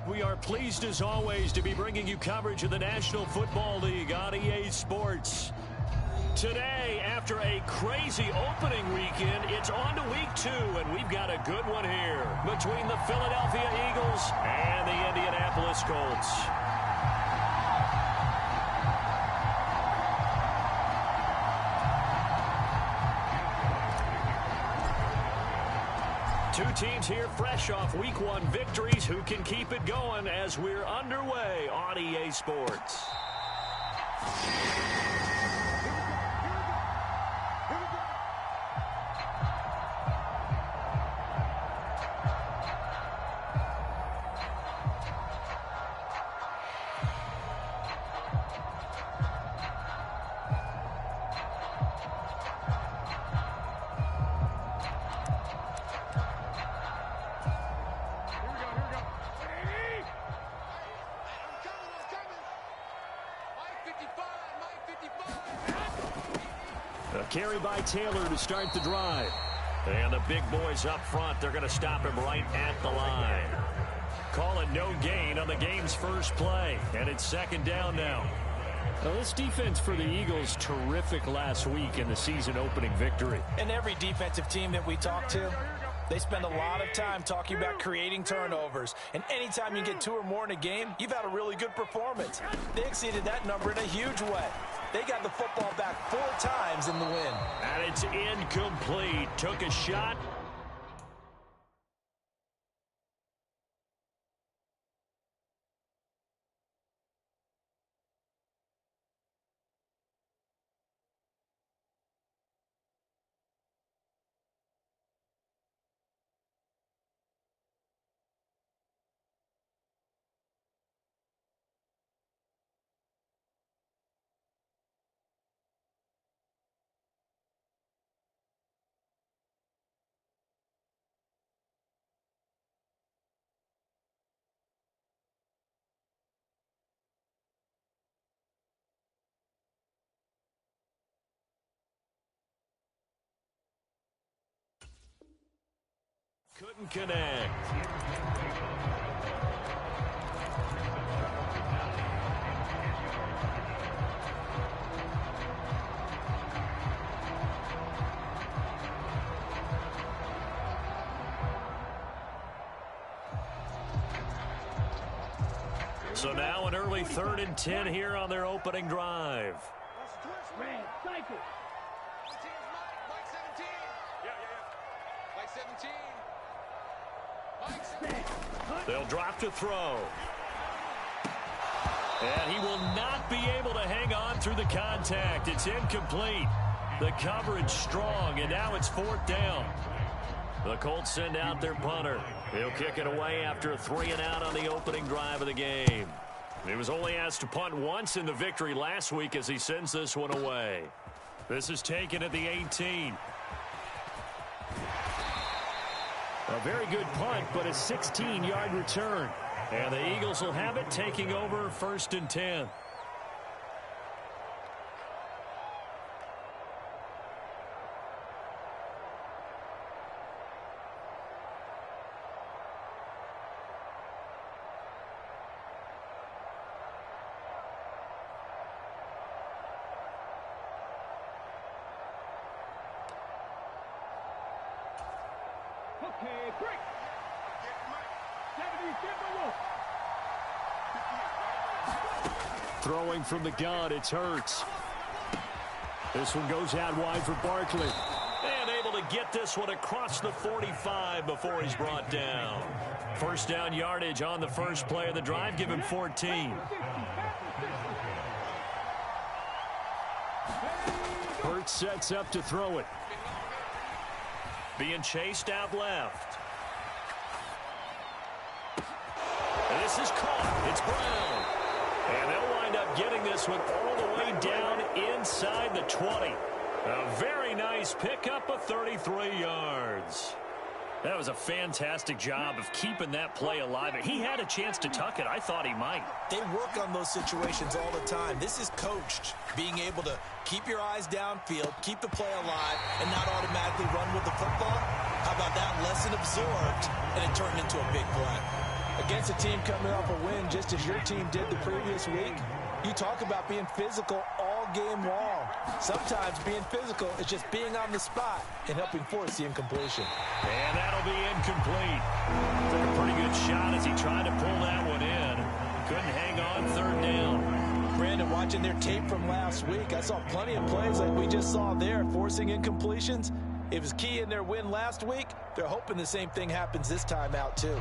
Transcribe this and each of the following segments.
We are pleased as always to be bringing you coverage of the National Football League on EA Sports. Today, after a crazy opening weekend, it's on to week 2, and we've got a good one here between the Philadelphia Eagles and the Indianapolis Colts. Two teams here fresh off Week 1 victories. Who can keep it going as we're underway on EA Sports? A carry by Taylor to start the drive. And the big boys up front, they're going to stop him right at the line. Call it no gain on the game's first play. And it's second down now. Well, this defense for the Eagles, terrific last week in the season opening victory. And every defensive team that we talk to, they spend a lot of time talking about creating turnovers. And anytime you get 2 or more in a game, you've had a really good performance. They exceeded that number in a huge way. They got the football back 4 times in the win. And it's incomplete. Took a shot. Couldn't connect. So now an early 3rd and 10 here on their opening drive. They'll drop to throw. And he will not be able to hang on through the contact. It's incomplete. The coverage strong, and now it's 4th down. The Colts send out their punter. He'll kick it away after a 3-and-out on the opening drive of the game. He was only asked to punt once in the victory last week as he sends this one away. This is taken at the 18. A very good punt, but a 16-yard return. And the Eagles will have it, taking over 1st and 10. Throwing from the gun, it's Hurts. This one goes out wide for Barkley. And able to get this one across the 45 before he's brought down. 1st down yardage on the first play of the drive. Give him 14. Hurts sets up to throw it. Being chased out left. And this is caught. It's Brown. And they'll wind up getting this one all the way down inside the 20. A very nice pickup of 33 yards. That was a fantastic job of keeping that play alive. He had a chance to tuck it. I thought he might. They work on those situations all the time. This is coached, being able to keep your eyes downfield, keep the play alive, and not automatically run with the football. How about that lesson absorbed, and it turned into a big play? Against a team coming off a win just as your team did the previous week, you talk about being physical all game long. Sometimes being physical is just being on the spot and helping force the incompletion. And that'll be incomplete. Took a pretty good shot as he tried to pull that one in. Couldn't hang on third down. Brandon, watching their tape from last week, I saw plenty of plays like we just saw there, forcing incompletions. It was key in their win last week. They're hoping the same thing happens this time out, too.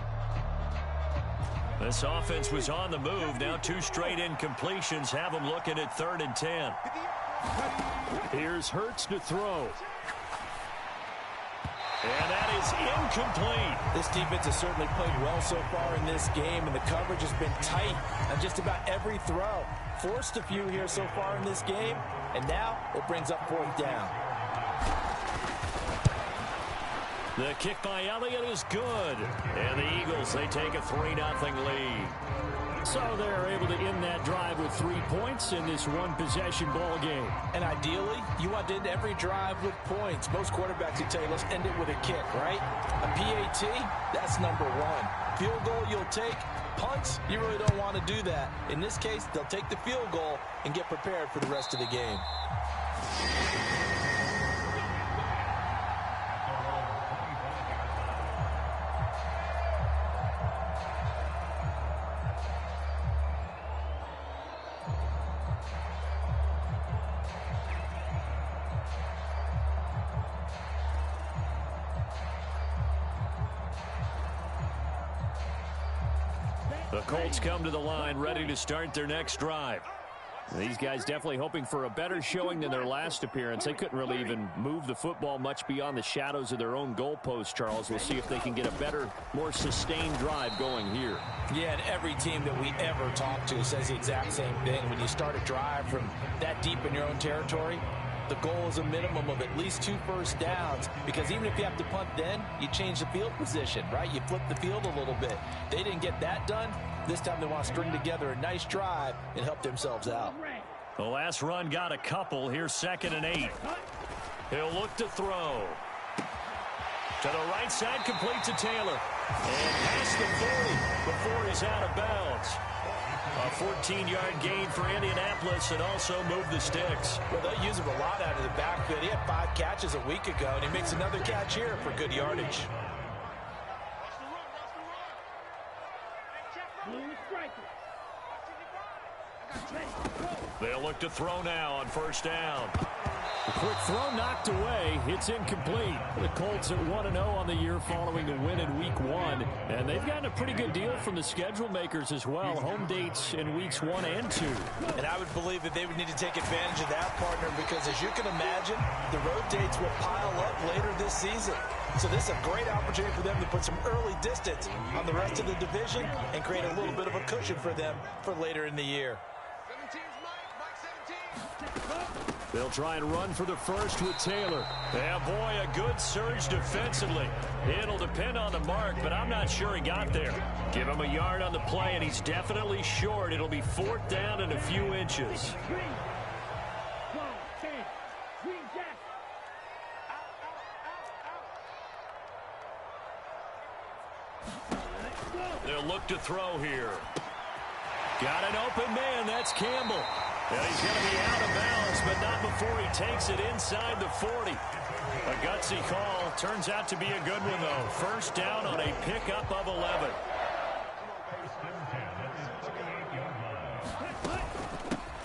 This offense was on the move. Now 2 straight incompletions have them looking at 3rd and 10. Here's Hurts to throw. And that is incomplete. This defense has certainly played well so far in this game, and the coverage has been tight on just about every throw. Forced a few here so far in this game, and now it brings up 4th down. The kick by Elliott is good. And the Eagles, they take a 3-0 lead. So they're able to end that drive with 3 points in this one-possession ball game. And ideally, you want to end every drive with points. Most quarterbacks will tell you, let's end it with a kick, right? A PAT, that's number 1. Field goal you'll take. Punts, you really don't want to do that. In this case, they'll take the field goal and get prepared for the rest of the game. The Colts come to the line ready to start their next drive. These guys definitely hoping for a better showing than their last appearance. They couldn't really even move the football much beyond the shadows of their own goalpost, Charles. We'll see if they can get a better, more sustained drive going here. Yeah, and every team that we ever talk to says the exact same thing. When you start a drive from that deep in your own territory, the goal is a minimum of at least 2 first downs, because even if you have to punt then, you change the field position, right? You flip the field a little bit. They didn't get that done. This time they want to string together a nice drive and help themselves out. The last run got a couple. Here's 2nd and 8. He'll look to throw. To the right side, complete to Taylor. And past the 40 before he's out of bounds. A 14-yard gain for Indianapolis, and also move the sticks. Well, they'll use him a lot out of the backfield. He had 5 catches a week ago, and he makes another catch here for good yardage. They'll look to throw now on 1st down. The quick throw knocked away. It's incomplete. The Colts at 1-0 on the year following the win in Week 1. And they've gotten a pretty good deal from the schedule makers as well. Home dates in Weeks 1 and 2. And I would believe that they would need to take advantage of that, partner, because as you can imagine, the road dates will pile up later this season. So this is a great opportunity for them to put some early distance on the rest of the division and create a little bit of a cushion for them for later in the year. They'll try and run for the first with Taylor. Yeah, boy, a good surge defensively. It'll depend on the mark, but I'm not sure he got there. Give him a yard on the play, and he's definitely short. It'll be 4th down and a few inches. They'll look to throw here. Got an open man. That's Campbell. And he's going to be out of bounds, but not before he takes it inside the 40. A gutsy call. Turns out to be a good one, though. 1st down on a pickup of 11.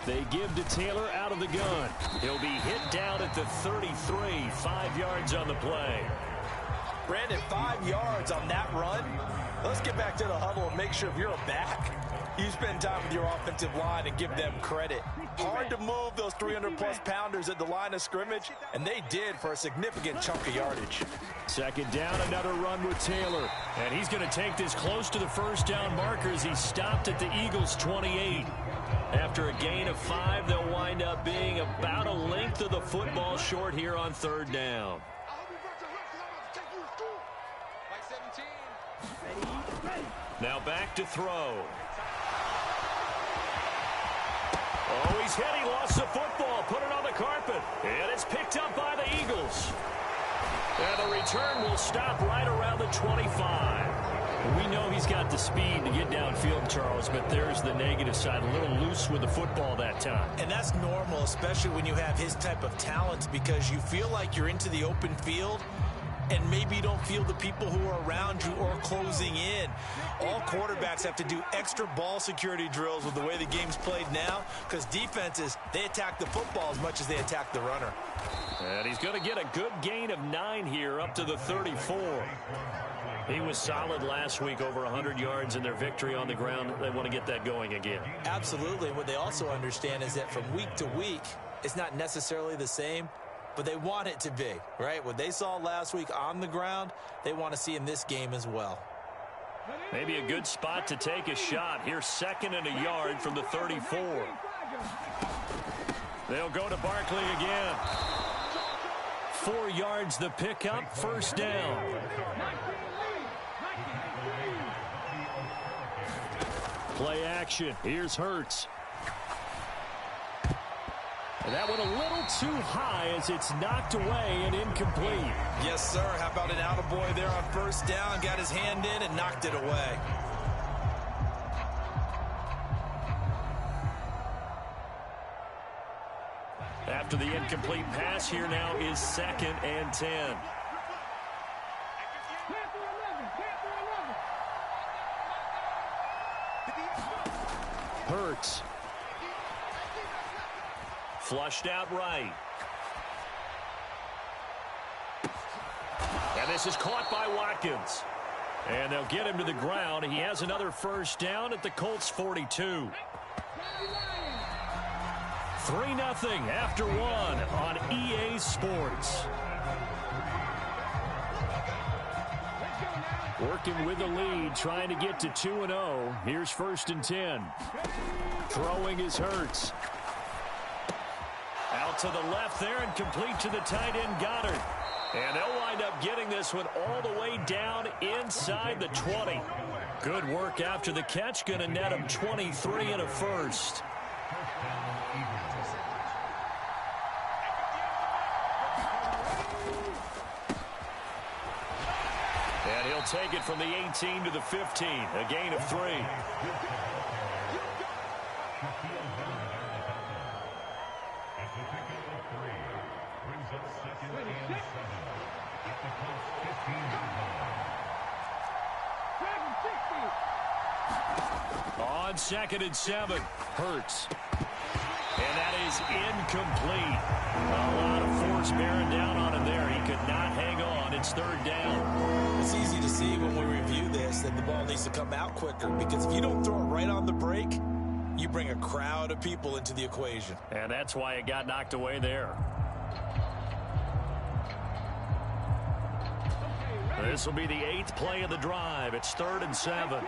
They give to Taylor out of the gun. He'll be hit down at the 33, 5 yards on the play. Brandon, 5 yards on that run. Let's get back to the huddle and make sure if you're a back, you spend time with your offensive line and give them credit. Hard to move those 300-plus pounders at the line of scrimmage, and they did for a significant chunk of yardage. 2nd down, another run with Taylor. And he's going to take this close to the 1st down marker as he stopped at the Eagles' 28. After a gain of 5, they'll wind up being about a length of the football short here on 3rd down. Now back to throw. Oh, he's hit. He lost the football. Put it on the carpet. And it's picked up by the Eagles. And the return will stop right around the 25. We know he's got the speed to get downfield, Charles, but there's the negative side. A little loose with the football that time. And that's normal, especially when you have his type of talent, because you feel like you're into the open field and maybe you don't feel the people who are around you or closing in. All quarterbacks have to do extra ball security drills with the way the game's played now, because defenses, they attack the football as much as they attack the runner. And he's going to get a good gain of 9 here up to the 34. He was solid last week, over 100 yards in their victory on the ground. They want to get that going again. Absolutely. What they also understand is that from week to week, it's not necessarily the same, but they want it to be, right? What they saw last week on the ground, they want to see in this game as well. Maybe a good spot to take a shot. Here's 2nd and a yard from the 34. They'll go to Barkley again. 4 yards the pickup, first down. Play action. Here's Hurts. And that went a little too high as it's knocked away and incomplete. Yes, sir. How about an attaboy there on first down? Got his hand in and knocked it away. After the incomplete pass, here now is 2nd and 10. Hurts. Flushed out right. And this is caught by Watkins. And they'll get him to the ground. He has another first down at the Colts 42. 3-0 after 1 on EA Sports. Working with the lead, trying to get to 2-0. Here's 1st and 10. Throwing is Hurts. Out to the left there and complete to the tight end Goddard. And they'll wind up getting this one all the way down inside the 20. Good work after the catch. Going to net him 23 and a first. And he'll take it from the 18 to the 15. A gain of 3. On 2nd and 7, Hurts. And that is incomplete. A lot of force bearing down on him there. He could not hang on. It's 3rd down. It's easy to see when we review this that the ball needs to come out quicker, because if you don't throw it right on the break, you bring a crowd of people into the equation. And that's why it got knocked away there. This will be the 8th play of the drive. It's 3rd and 7.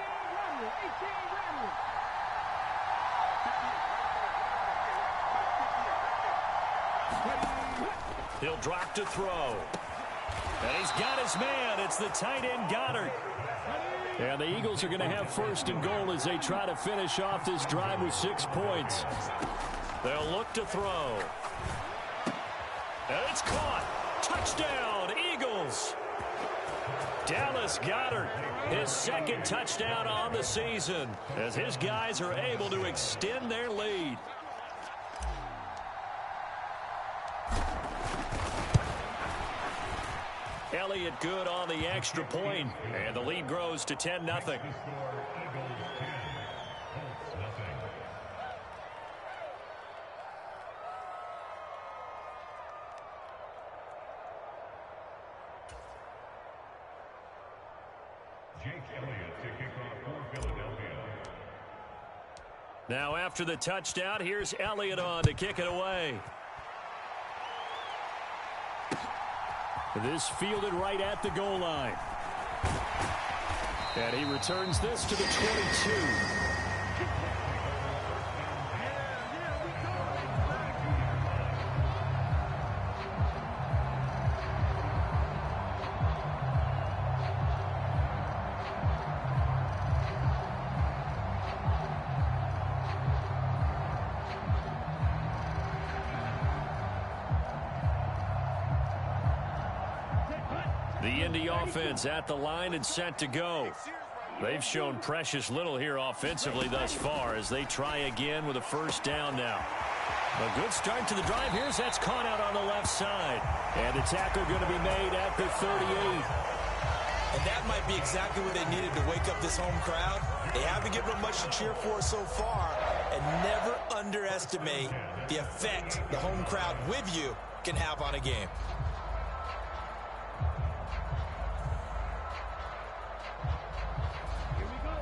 He'll drop to throw. And he's got his man. It's the tight end Goddard. And the Eagles are going to have 1st and goal as they try to finish off this drive with 6 points. They'll look to throw. And it's caught. Touchdown, Eagles. Dallas Goedert, his 2nd touchdown on the season, as his guys are able to extend their lead. Elliott good on the extra point, and the lead grows to 10-0. Now after the touchdown, here's Elliott on to kick it away. This fielded right at the goal line. And he returns this to the 22. The Indy offense at the line and set to go. They've shown precious little here offensively thus far as they try again with a first down now. A good start to the drive. That's caught out on the left side. And the tackle going to be made at the 38. And that might be exactly what they needed to wake up this home crowd. They haven't given them much to cheer for so far. And never underestimate the effect the home crowd with you can have on a game.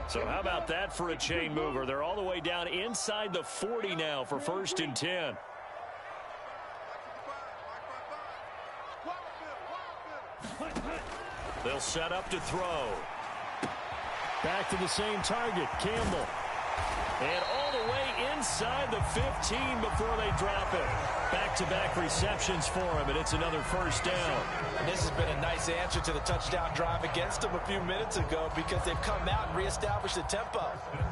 So how about that for a chain mover? They're all the way down inside the 40 now for 1st and 10. They'll set up to throw. Back to the same target, Campbell. And all the way inside the 15 before they drop it. Back-to-back receptions for him, and it's another first down. And this has been a nice answer to the touchdown drive against them a few minutes ago because they've come out and reestablished the tempo.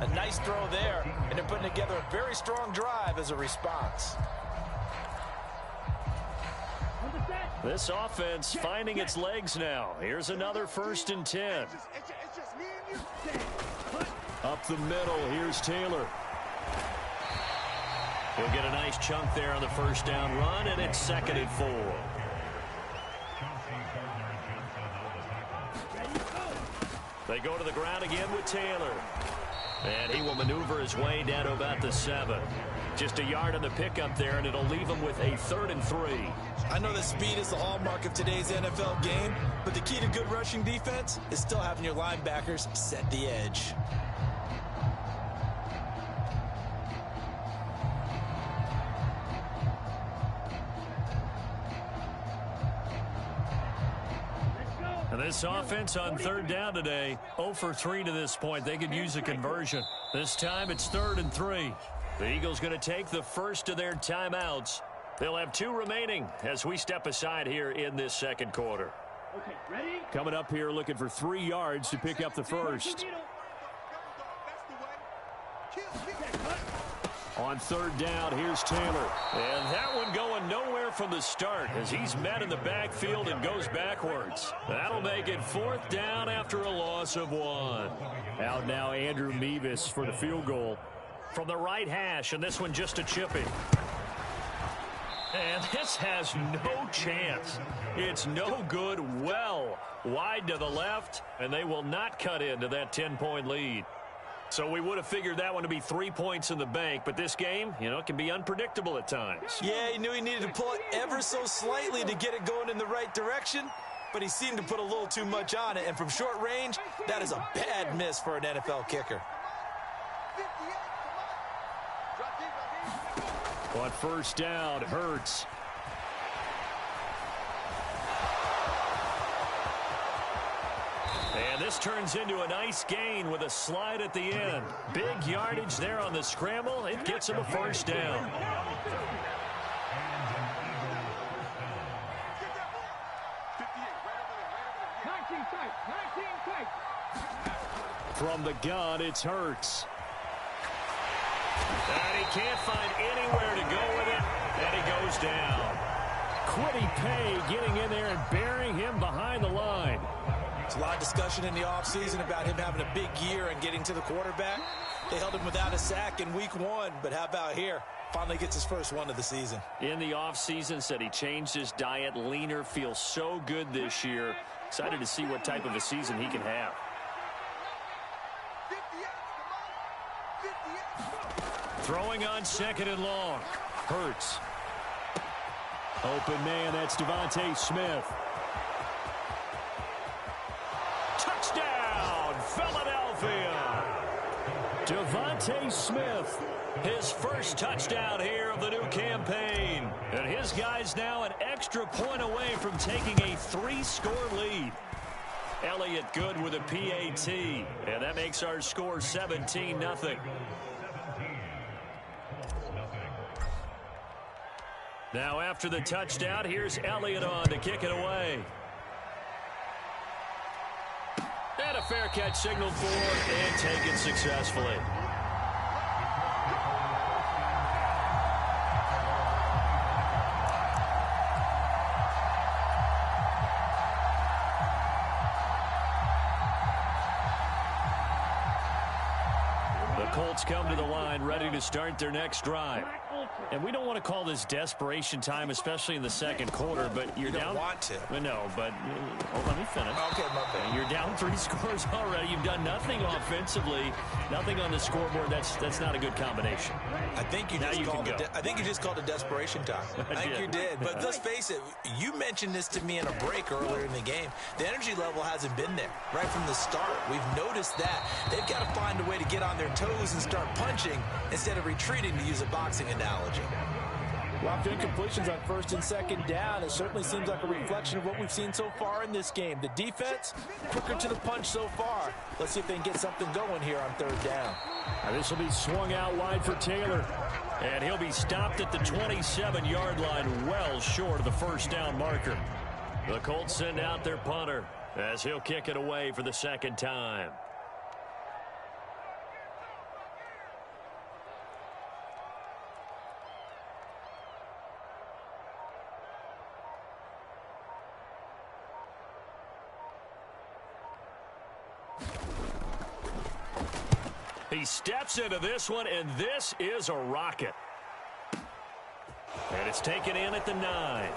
A nice throw there, and they're putting together a very strong drive as a response. This offense finding its legs now. Here's another 1st and 10. Up the middle, here's Taylor. He'll get a nice chunk there on the first down run, and it's 2nd and 4. They go to the ground again with Taylor. And he will maneuver his way down to about the 7. Just a yard on the pickup there, and it'll leave him with a 3rd and 3. I know that speed is the hallmark of today's NFL game, but the key to good rushing defense is still having your linebackers set the edge. And this offense on 3rd down today, 0 for 3 to this point. They could use a conversion. This time it's 3rd and 3. The Eagles going to take the first of their timeouts. They'll have 2 remaining as we step aside here in this 2nd quarter. Okay, ready? Coming up here looking for 3 yards to pick up the first. On 3rd down, here's Taylor. And that one going nowhere from the start as he's met in the backfield and goes backwards. That'll make it 4th down after a loss of 1. Out now Andrew Mevis for the field goal. From the right hash, and this one just a chipping. And this has no chance. It's no good, well wide to the left, and they will not cut into that 10-point lead. So we would have figured that one to be 3 points in the bank, but this game, it can be unpredictable at times. Yeah, he knew he needed to pull it ever so slightly to get it going in the right direction, but he seemed to put a little too much on it, and from short range, that is a bad miss for an NFL kicker. On 1st down, Hurts. And this turns into a nice gain with a slide at the end. Big yardage there on the scramble. It gets him a first down. From the gun, it's Hurts. And he can't find anywhere to go with it, and he goes down. Quiddy Pay getting in there and burying him behind the line. There's a lot of discussion in the offseason about him having a big year and getting to the quarterback. They held him without a sack in week 1, but how about here? Finally gets his first one of the season. In the offseason, said he changed his diet, leaner, feels so good this year. Excited to see what type of a season he can have. Throwing on 2nd and long. Hurts. Open man, that's Devontae Smith. Touchdown, Philadelphia. Devontae Smith. His first touchdown here of the new campaign. And his guys now an extra point away from taking a 3-score lead. Elliott good with a PAT. And that makes our score 17-0. Now after the touchdown, here's Elliott on to kick it away. And a fair catch signaled for and taken successfully. Colts come to the line ready to start their next drive. And we don't want to call this desperation time, especially in the second quarter, but you're down. You don't want to. No, but let me finish. Okay, my bad. You're down 3 scores already. You've done nothing offensively, nothing on the scoreboard. That's not a good combination. I think you just called it desperation time. I think you did. But let's face it, you mentioned this to me in a break earlier in the game. The energy level hasn't been there right from the start. We've noticed that. They've got to find a way to get on their toes and start punching instead of retreating, to use a boxing analogy. Well, after incompletions on first and second down, it certainly seems like a reflection of what we've seen so far in this game. The defense, quicker to the punch so far. Let's see if they can get something going here on third down. This will be swung out wide for Taylor. And he'll be stopped at the 27-yard line, well short of the first down marker. The Colts send out their punter as he'll kick it away for the second time. He steps into this one, and this is a rocket. And it's taken in at the 9.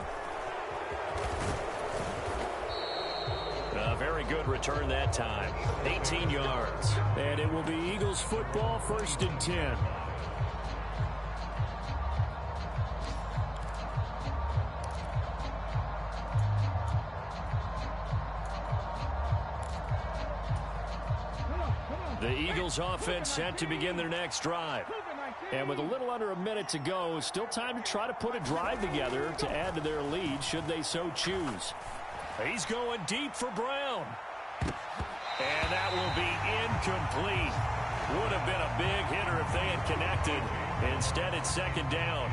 A very good return that time. 18 yards. And it will be Eagles football, first and 10. The Eagles offense set to begin their next drive. And with a little under a minute to go, still time to try to put a drive together to add to their lead should they so choose. He's going deep for Brown. And that will be incomplete. Would have been a big hitter if they had connected. Instead, it's second down.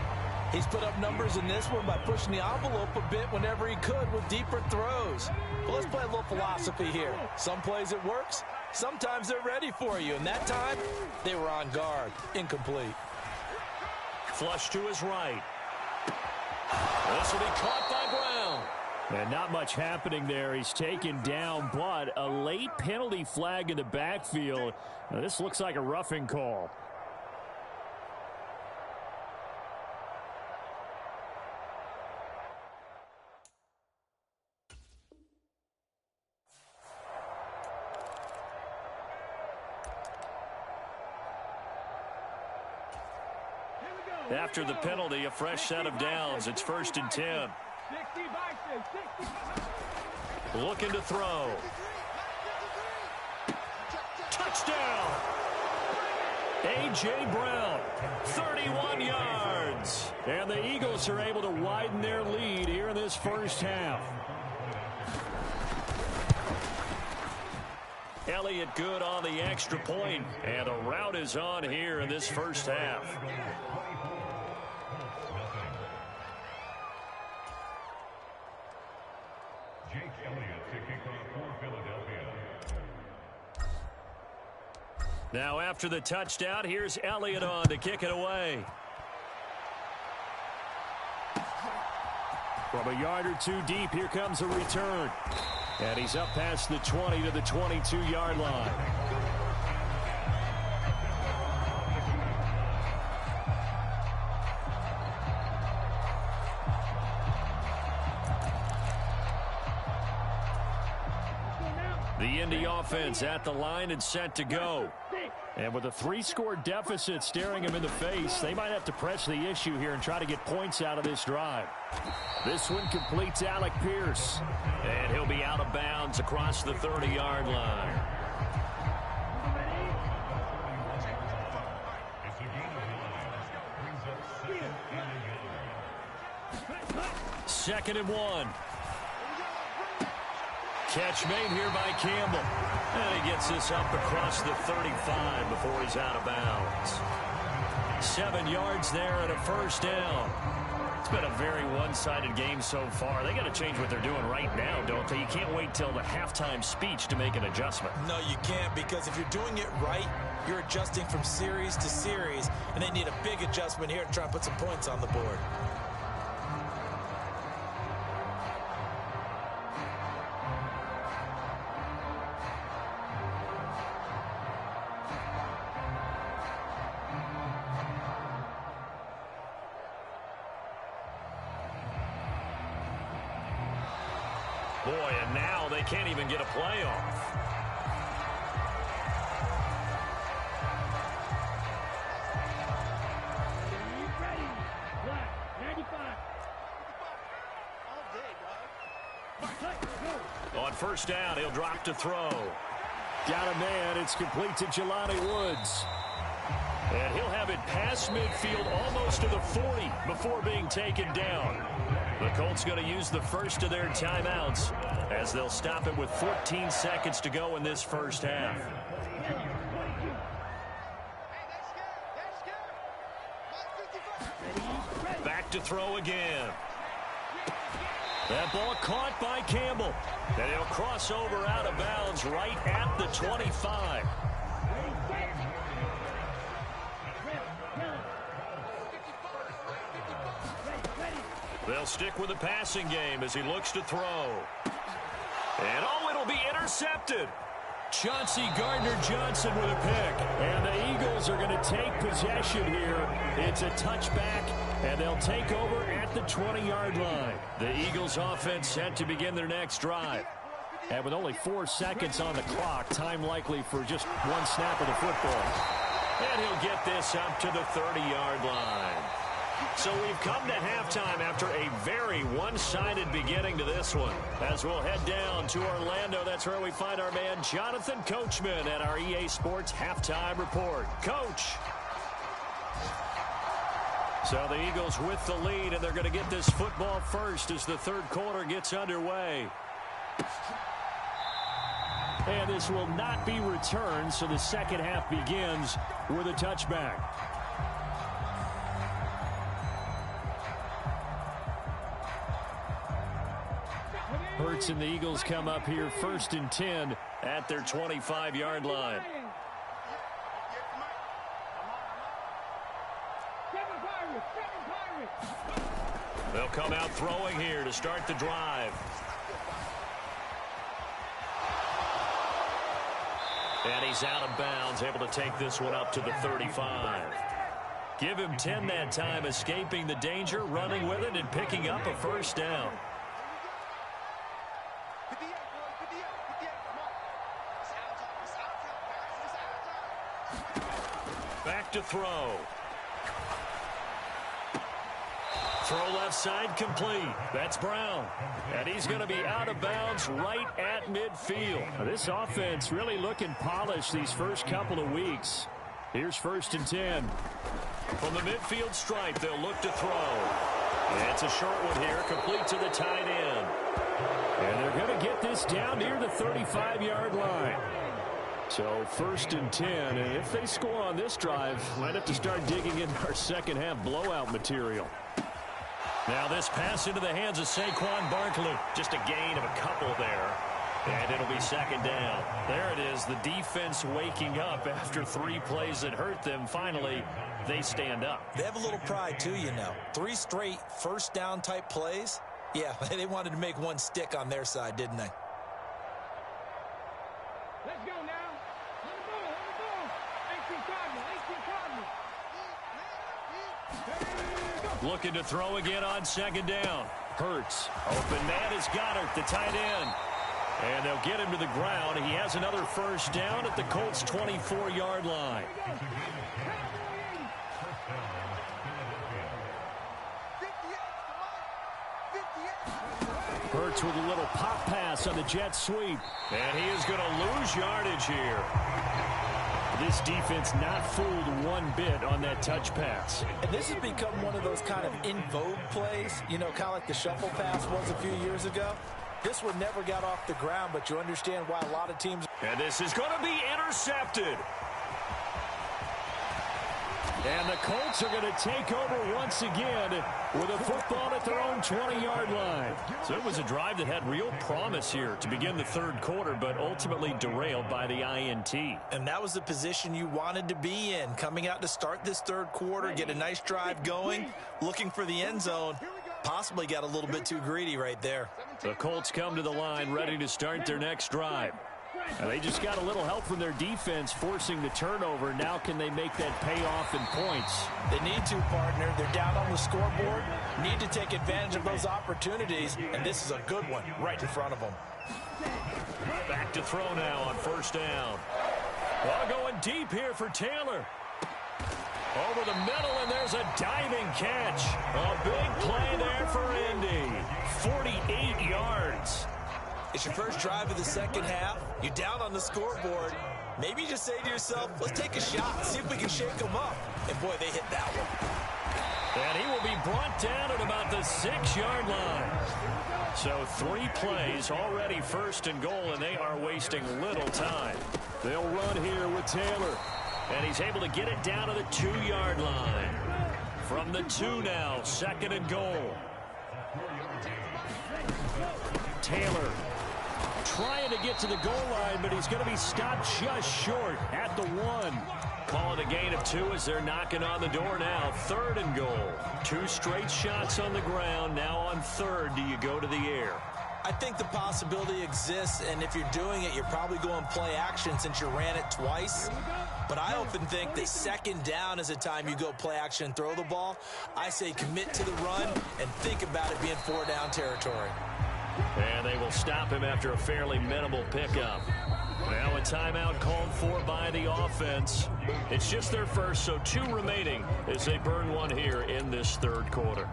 He's put up numbers in this one by pushing the envelope a bit whenever he could with deeper throws. But let's play a little philosophy here. Some plays it works. Sometimes they're ready for you. And that time, they were on guard. Incomplete. Flush to his right. This will be caught by Brown. And not much happening there. He's taken down, but a late penalty flag in the backfield. Now, this looks like a roughing call. After the penalty, a fresh set of downs. It's first and 10. Looking to throw. Touchdown! A.J. Brown, 31 yards. And the Eagles are able to widen their lead here in this first half. Elliott good on the extra point, and a rout is on here in this first half. Now after the touchdown, here's Elliott on to kick it away. From a yard or two deep, here comes a return. And he's up past the 20 to the 22-yard line. The Indy offense at the line and set to go. And with a 3-score deficit staring him in the face, they might have to press the issue here and try to get points out of this drive. This one completes Alec Pierce. And he'll be out of bounds across the 30-yard line. Second and 1. Catch made here by Campbell. And he gets this up across the 35 before he's out of bounds. 7 yards there and a first down. It's been a very one-sided game so far. They got to change what they're doing right now, don't they? You can't wait till the halftime speech to make an adjustment. No, you can't, because if you're doing it right, you're adjusting from series to series, and they need a big adjustment here to try and put some points on the board. Boy, and now they can't even get a play off. On first down, he'll drop to throw. Got a man. It's complete to Jelani Woods. And he'll have it past midfield almost to the 40 before being taken down. The Colts going to use the first of their timeouts as they'll stop it with 14 seconds to go in this first half. Back to throw again. That ball caught by Campbell. And he'll cross over out of bounds right at the 25. They'll stick with the passing game as he looks to throw. And oh, it'll be intercepted. Chauncey Gardner-Johnson with a pick. And the Eagles are going to take possession here. It's a touchback, and they'll take over at the 20-yard line. The Eagles offense set to begin their next drive. And with only 4 seconds on the clock, time likely for just one snap of the football. And he'll get this up to the 30-yard line. So we've come to halftime after a very one-sided beginning to this one. As we'll head down to Orlando, that's where we find our man Jonathan Coachman at our EA Sports Halftime Report. Coach. So the Eagles with the lead, and they're going to get this football first as the third quarter gets underway. And this will not be returned, so the second half begins with a touchback. Hurts and the Eagles come up here 1st and 10 at their 25-yard line. They'll come out throwing here to start the drive. And he's out of bounds, able to take this one up to the 35. Give him 10 that time, escaping the danger, running with it, and picking up a first down. Back to throw. Throw left side complete. That's Brown. And he's going to be out of bounds right at midfield. This offense really looking polished these first couple of weeks. Here's 1st and 10. From the midfield stripe, they'll look to throw. And it's a short one here, complete to the tight end. And they're going to get this down near the 35-yard line. So 1st and 10, and if they score on this drive, might have to start digging in our second half blowout material. Now this pass into the hands of Saquon Barkley. Just a gain of a couple there. And it'll be second down. There it is, the defense waking up after 3 plays that hurt them. Finally, they stand up. They have a little pride too, you know. 3 straight first down type plays. Yeah, they wanted to make one stick on their side, didn't they? Let's go now. Looking to throw again on second down. Hurts. Open man is Goddard, the tight end. And they'll get him to the ground. He has another first down at the Colts' 24-yard line. Hurts with a little pop pass on the jet sweep. And he is going to lose yardage here. This defense not fooled one bit on that touch pass. And this has become one of those kind of in vogue plays, you know, kind of like the shuffle pass was a few years ago. This one never got off the ground, but you understand why a lot of teams. And this is going to be intercepted. And the Colts are going to take over once again with a football at their own 20-yard line. So it was a drive that had real promise here to begin the third quarter, but ultimately derailed by the INT. And that was the position you wanted to be in, coming out to start this third quarter, get a nice drive going, looking for the end zone. Possibly got a little bit too greedy right there. The Colts come to the line ready to start their next drive. And they just got a little help from their defense forcing the turnover. Now can they make that pay off in points? They need to, partner. They're down on the scoreboard. Need to take advantage of those opportunities, and this is a good one right in front of them. Back to throw now on first down. Well, going deep here for Taylor. Over the middle, and there's a diving catch. A big play there for Indy. 48 yards. It's your first drive of the second half. You're down on the scoreboard. Maybe you just say to yourself, let's take a shot, see if we can shake them up. And, boy, they hit that one. And he will be brought down at about the 6-yard line. So 3 plays already first and goal, and they are wasting little time. They'll run here with Taylor. And he's able to get it down to the 2-yard line. From the 2 now, 2nd and goal. Taylor trying to get to the goal line, but he's going to be stopped just short at the 1. Calling a gain of 2 as they're knocking on the door now. 3rd and goal. 2 straight shots on the ground. Now on 3rd, do you go to the air? I think the possibility exists, and if you're doing it, you're probably going play action since you ran it twice. But I often think that 2nd down is a time you go play action and throw the ball. I say commit to the run and think about it being 4-down territory. And they will stop him after a fairly minimal pickup. Now a timeout called for by the offense. It's just their first, so 2 remaining as they burn one here in this 3rd quarter.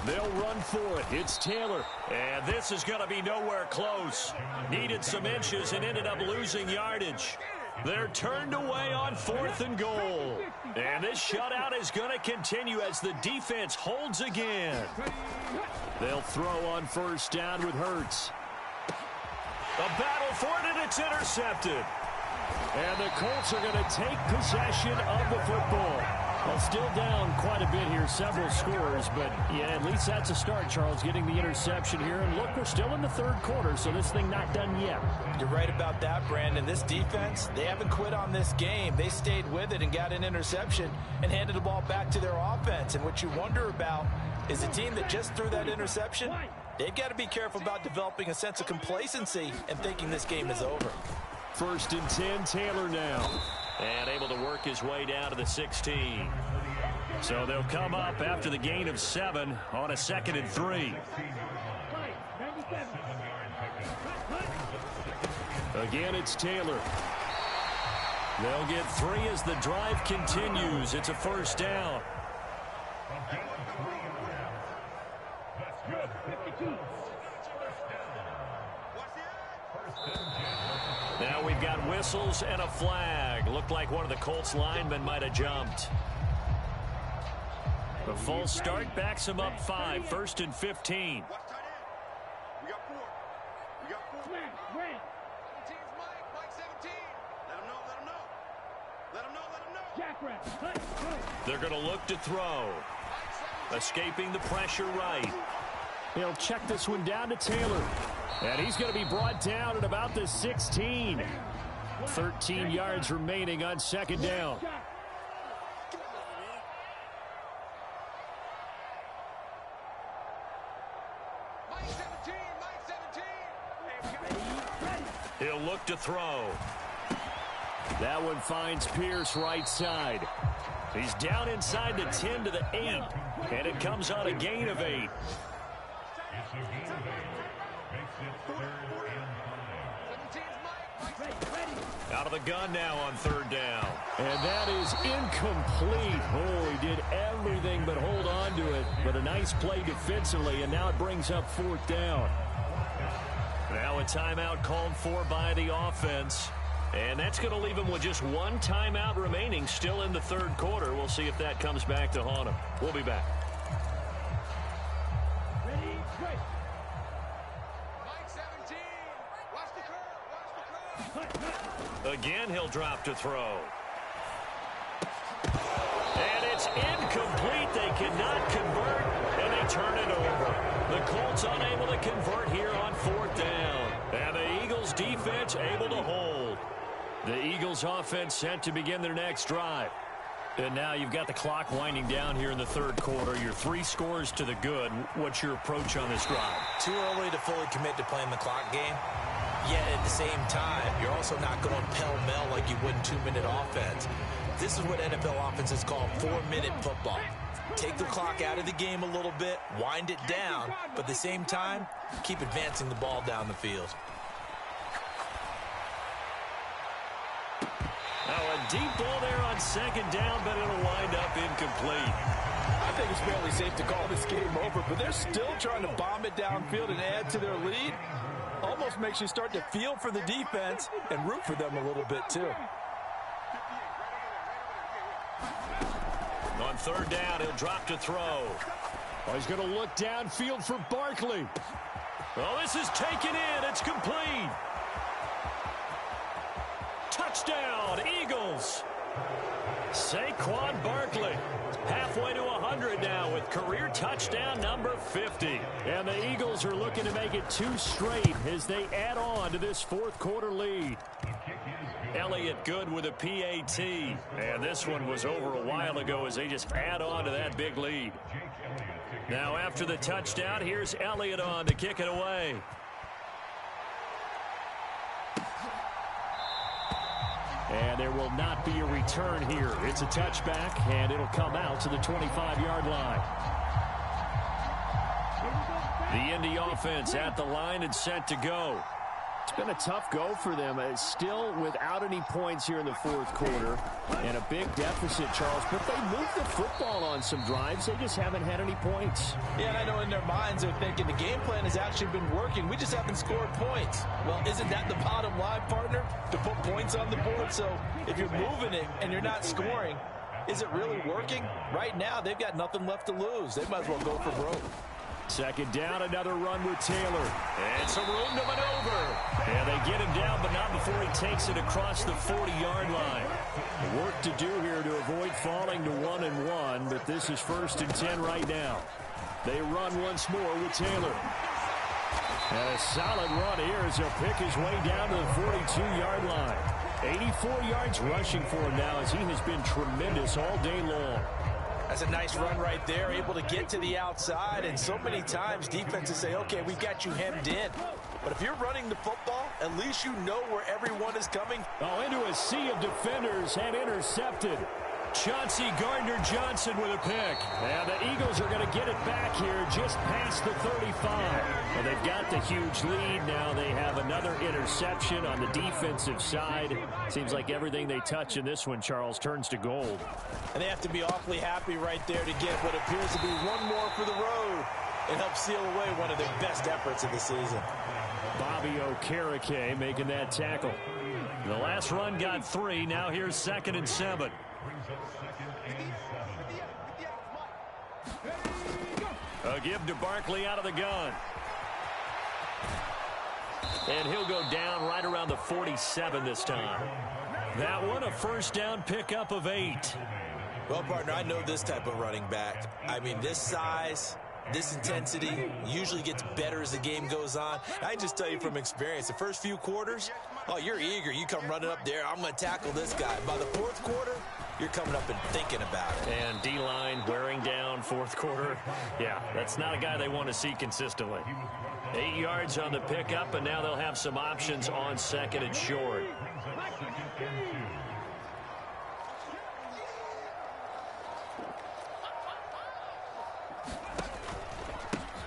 They'll run for it. It's Taylor. And this is going to be nowhere close. Needed some inches and ended up losing yardage. They're turned away on 4th and goal. And this shutout is going to continue as the defense holds again. They'll throw on first down with Hurts. A battle for it, and it's intercepted. And the Colts are going to take possession of the football. Well, still down quite a bit here, several scores, but yeah, at least that's a start, Charles, getting the interception here. And look, we're still in the 3rd quarter, so this thing not done yet. You're right about that, Brandon. This defense, they haven't quit on this game. They stayed with it and got an interception and handed the ball back to their offense. And what you wonder about is a team that just threw that interception, they've got to be careful about developing a sense of complacency and thinking this game is over. 1st and 10, Taylor now. And able to work his way down to the 16. So they'll come up after the gain of 7 on a 2nd and 3. Again, it's Taylor. They'll get 3 as the drive continues. It's a 1st down. Now we've got whistles and a flag. Looked like one of the Colts linemen might have jumped. The false start backs him up 5. 1st and 15. They're going to look to throw. Escaping the pressure right. He'll check this one down to Taylor. And he's going to be brought down at about the 16. 13 yards remaining on 2nd down. He'll look to throw. That one finds Pierce right side. He's down inside the 10 to the 8. And it comes on a gain of 8. Out of the gun now on 3rd down. And that is incomplete. Oh, he did everything but hold on to it. But a nice play defensively, and now it brings up 4th down. Now a timeout called for by the offense. And that's going to leave him with just 1 timeout remaining still in the 3rd quarter. We'll see if that comes back to haunt him. We'll be back. Again, he'll drop to throw. And it's incomplete. They cannot convert, and they turn it over. The Colts unable to convert here on 4th down. And the Eagles defense able to hold. The Eagles offense set to begin their next drive. And now you've got the clock winding down here in the third quarter. Your 3 scores to the good. What's your approach on this drive? Too early to fully commit to playing the clock game. Yet at the same time, you're also not going pell-mell like you would in 2-minute offense. This is what NFL offenses call 4-minute football. Take the clock out of the game a little bit, wind it down, but at the same time, keep advancing the ball down the field. Now a deep ball there on second down, but it'll wind up incomplete. I think it's fairly safe to call this game over, but they're still trying to bomb it downfield and add to their lead. Almost makes you start to feel for the defense and root for them a little bit too. On third down, he'll drop to throw. Oh, he's going to look downfield for Barkley. Oh, this is taken in. It's complete. Touchdown, Eagles. Saquon Barkley. Halfway to 100 now with career touchdown number 50. And the Eagles are looking to make it 2 straight as they add on to this fourth quarter lead. Elliott good with a PAT. And this one was over a while ago as they just add on to that big lead. Now after the touchdown, here's Elliott on to kick it away. And there will not be a return here. It's a touchback, and it'll come out to the 25-yard line. The Indy offense at the line and set to go. It's been a tough go for them. Still without any points here in the fourth quarter. And a big deficit, Charles. But they moved the football on some drives. They just haven't had any points. Yeah, and I know in their minds they're thinking the game plan has actually been working. We just haven't scored points. Well, isn't that the bottom line, partner? To put points on the board. So if you're moving it and you're not scoring, is it really working? Right now, they've got nothing left to lose. They might as well go for broke. Second down, another run with Taylor. And some room to maneuver. And they get him down, but not before he takes it across the 40-yard line. Work to do here to avoid falling to 1-1, but this is 1st and 10 right now. They run once more with Taylor. And a solid run here as he'll pick his way down to the 42-yard line. 84 yards rushing for him now as he has been tremendous all day long. That's a nice run right there, able to get to the outside. And so many times defenses say, okay, we've got you hemmed in. But if you're running the football, at least you know where everyone is coming. Oh, into a sea of defenders and intercepted. Chauncey Gardner-Johnson with a pick. And the Eagles are going to get it back here just past the 35. And they've got the huge lead. Now they have another interception on the defensive side. Seems like everything they touch in this one, Charles, turns to gold. And they have to be awfully happy right there to get what appears to be one more for the road and help seal away one of their best efforts of the season. Bobby Okereke making that tackle. The last run got 3. Now here's 2nd and 7. A give to Barkley out of the gun. And he'll go down right around the 47 this time. That one a first down pickup of 8. Well, partner, I know this type of running back. I mean, this size, this intensity usually gets better as the game goes on. I just tell you from experience, the first few quarters, oh, you're eager. You come running up there. I'm going to tackle this guy. By the fourth quarter, you're coming up and thinking about it. And D-line wearing down fourth quarter. Yeah, that's not a guy they want to see consistently. 8 yards on the pickup, and now they'll have some options on 2nd and short.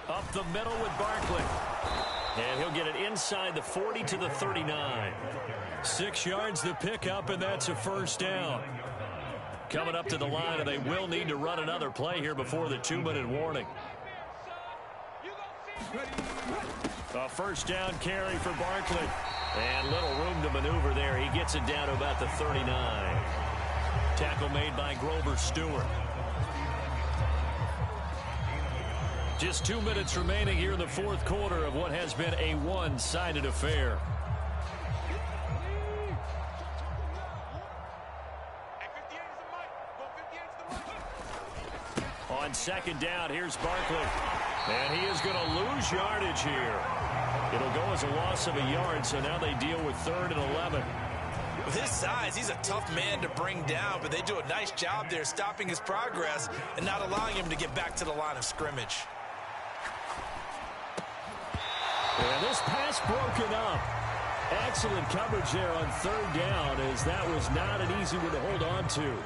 Up the middle with Barkley. And he'll get it inside the 40 to the 39. 6 yards the pickup, and that's a first down. Coming up to the line, and they will need to run another play here before the 2-minute warning. A first down carry for Barkley. And little room to maneuver there. He gets it down to about the 39. Tackle made by Grover Stewart. Just 2 minutes remaining here in the fourth quarter of what has been a one-sided affair. On second down, here's Barkley. And he is going to lose yardage here. It'll go as a loss of a yard, so now they deal with 3rd and 11. With his size, he's a tough man to bring down, but they do a nice job there stopping his progress and not allowing him to get back to the line of scrimmage. And this pass broken up. Excellent coverage there on third down, as that was not an easy one to hold on to.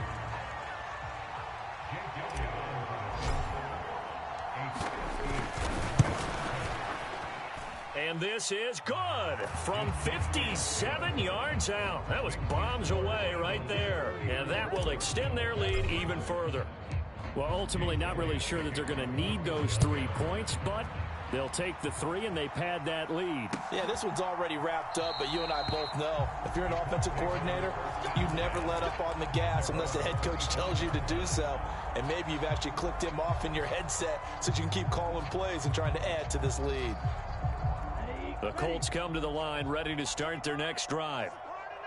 And this is good from 57 yards out. That was bombs away right there. And that will extend their lead even further. Well, ultimately not really sure that they're going to need those 3 points, but they'll take the 3 and they pad that lead. Yeah, this one's already wrapped up, but you and I both know if you're an offensive coordinator, you never let up on the gas unless the head coach tells you to do so. And maybe you've actually clicked him off in your headset so you can keep calling plays and trying to add to this lead. The Colts come to the line ready to start their next drive.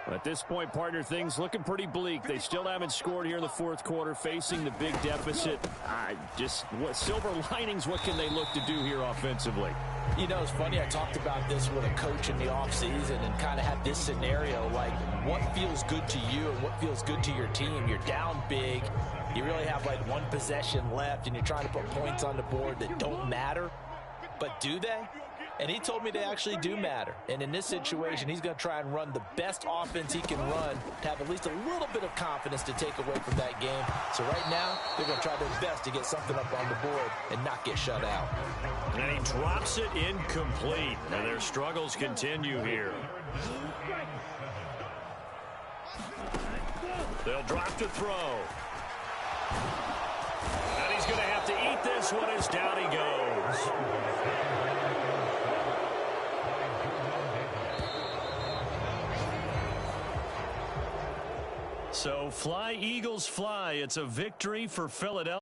At this point, partner, things looking pretty bleak. They still haven't scored here in the fourth quarter, facing the big deficit. What silver linings, what can they look to do here offensively? You know, it's funny, I talked about this with a coach in the offseason and kind of had this scenario, like what feels good to you and what feels good to your team. You're down big. You really have like one possession left, and you're trying to put points on the board that don't matter. But do they? And he told me they actually do matter. And in this situation, he's going to try and run the best offense he can run to have at least a little bit of confidence to take away from that game. So right now, they're going to try their best to get something up on the board and not get shut out. And he drops it incomplete. And their struggles continue here. They'll drop to throw. And he's going to have to eat this one as down he goes. So fly, Eagles, fly. It's a victory for Philadelphia.